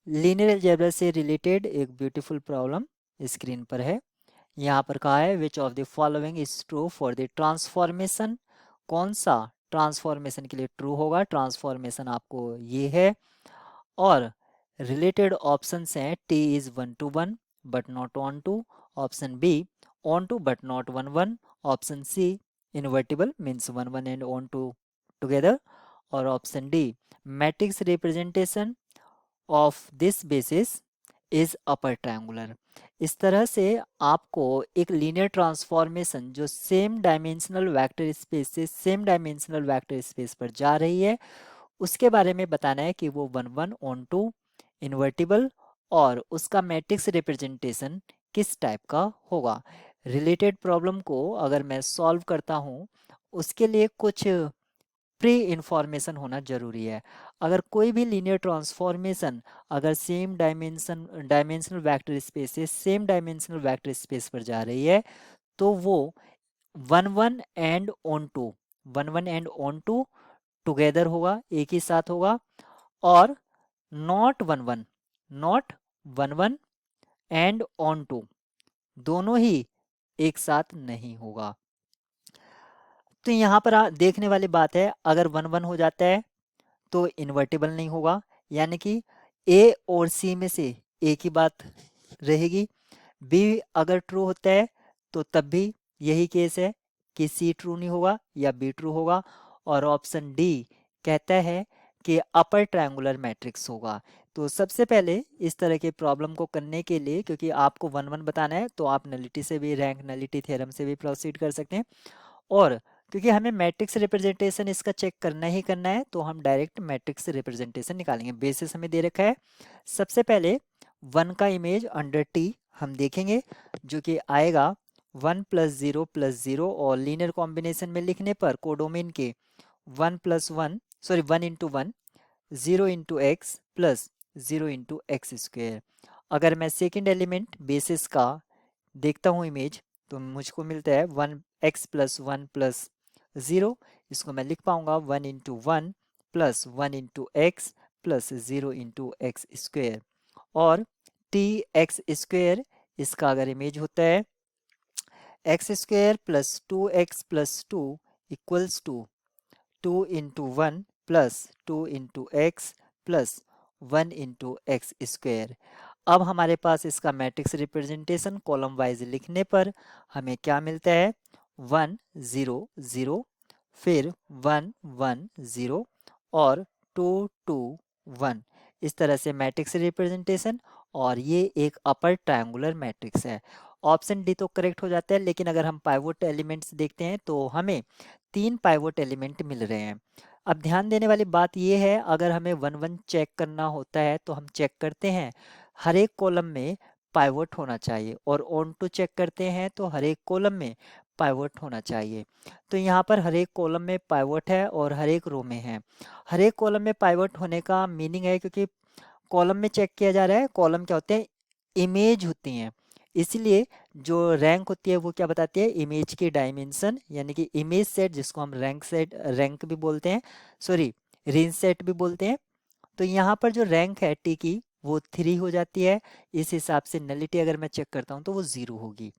Linear algebra से related एक beautiful problem screen पर है। यहाँ पर कहा है which of the following is true for the transformation. कौन सा ट्रांसफॉर्मेशन के लिए ट्रू होगा? ट्रांसफॉर्मेशन आपको ये है। और रिलेटेड ऑप्शंस हैं T is 1 to 1 but not onto, option B onto but not 1 1, option C invertible means 1 1 and onto together, और option D matrix representation of this basis is upper triangular. इस तरह से आपको एक linear transformation जो same dimensional vector space से same dimensional vector space पर जा रही है उसके बारे में बताना है कि वो 1 1 ऑन 2 इन्वर्टिबल और उसका मैट्रिक्स रिप्रेजेंटेशन किस टाइप का होगा। रिलेटेड प्रॉब्लम को अगर मैं सॉल्व करता हूँ उसके लिए कुछ प्री इंफॉर्मेशन होना जरूरी है। अगर कोई भी लीनियर ट्रांसफॉर्मेशन अगर सेम डायमेंशनल वेक्टर स्पेस से सेम डायमेंशनल वेक्टर स्पेस पर जा रही है तो वो 1 1 and on 2 1 1 and on 2 together होगा, एक ही साथ होगा, और नॉट 1 1 एंड ऑन 2 दोनों ही एक साथ नहीं होगा। तो यहाँ पर देखने वाली बात है, अगर 1 1 हो जाता है तो इन्वर्टिबल नहीं होगा, यानी कि ए और सी में से एक ही बात रहेगी। बी अगर ट्रू होता है तो तब भी यही केस है कि सी ट्रू नहीं होगा या बी ट्रू होगा। और ऑप्शन डी कहता है कि अपर ट्रायंगुलर मैट्रिक्स होगा। तो सबसे पहले इस तरह के प्रॉब्लम को करने के लिए, क्योंकि आपको 1 1 बताना है, तो आप नलिटी से भी, रैंक नलिटी थ्योरम से भी प्रोसीड कर सकते हैं। और क्योंकि हमें मैट्रिक्स रिप्रेजेंटेशन इसका चेक करना ही करना है तो हम डायरेक्ट मैट्रिक्स रिप्रेजेंटेशन निकालेंगे। बेसिस हमें दे रखा है। सबसे पहले 1 का इमेज अंडर टी हम देखेंगे जो कि आएगा 1 + 0 + 0, और लीनियर कॉम्बिनेशन में लिखने पर कोडोमेन के 1 + 1 0 × x प्लस 0 × x²। अगर मैं सेकेंड एलिमेंट बेसिस का देखता हूँ इमेज तो मुझको मिलता है 1 x + 1 + 0। इसको मैं लिख पाऊंगा 1 × 1 + 1 × x प्लस 0 × x²। और t(x²) इसका अगर इमेज होता है x² + 2x + 2 = 2 × 1 + 2 × x plus 1 × x²। अब हमारे पास इसका मैट्रिक्स रिप्रेजेंटेशन कॉलम वाइज लिखने पर हमें क्या मिलता है? 1 0 0, फिर 1 1 0 और 2 2 1। इस तरह से मैट्रिक्स रिप्रेजेंटेशन, और ये एक अपर ट्रायंगुलर मैट्रिक्स है। ऑप्शन डी तो करेक्ट हो जाता है, लेकिन अगर हम पाइवोट एलिमेंट्स देखते हैं तो हमें 3 पाइवोट एलिमेंट मिल रहे हैं। अब ध्यान देने वाली बात यह है, अगर हमें 1 1 चेक करना होता है तो हम चेक करते हैं हर एक कॉलम में पाइवोट होना चाहिए, और ऑन टू चेक करते हैं तो हर एक कॉलम में पाइवोट होना चाहिए। तो यहाँ पर हर एक कॉलम में पाइवोट है और हर एक रो में है। हर एक कॉलम में पाइवोट होने का मीनिंग है क्योंकि कॉलम में चेक किया जा रहा है। कॉलम क्या होते हैं? इमेज होती हैं। इसलिए जो रैंक होती है वो क्या बताती है? इमेज की डायमेंशन, यानी कि इमेज सेट जिसको हम रैंक सेट, रैंक भी बोलते हैं, सॉरी रेंज सेट भी बोलते हैं। तो यहाँ पर जो रैंक है टी की वो 3 हो जाती है। इस हिसाब से नलिटी अगर मैं चेक करता हूँ तो वो 0 होगी।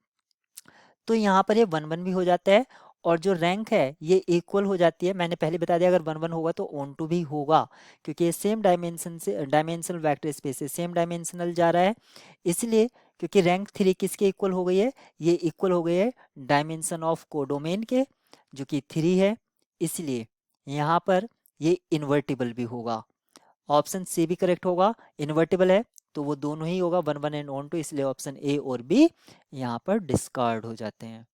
तो यहाँ पर ये 1 1 भी हो जाता है, और जो रैंक है ये इक्वल हो जाती है। मैंने पहले बता दिया अगर 1 1 होगा तो ऑन टू भी होगा, क्योंकि ये सेम डायमेंशन से डायमेंशनल वेक्टर स्पेस से सेम डायमेंशनल जा रहा है। इसलिए क्योंकि रैंक 3 किसके इक्वल हो गई है? ये इक्वल हो गई है डायमेंशन ऑफ कोडोमेन के, जो कि 3 है। इसलिए यहाँ पर ये इन्वर्टिबल भी होगा। ऑप्शन सी भी करेक्ट होगा। इन्वर्टिबल है तो वो दोनों ही होगा 1 1 एंड ऑन टू, इसलिए ऑप्शन ए और बी यहाँ पर डिस्कार्ड हो जाते हैं।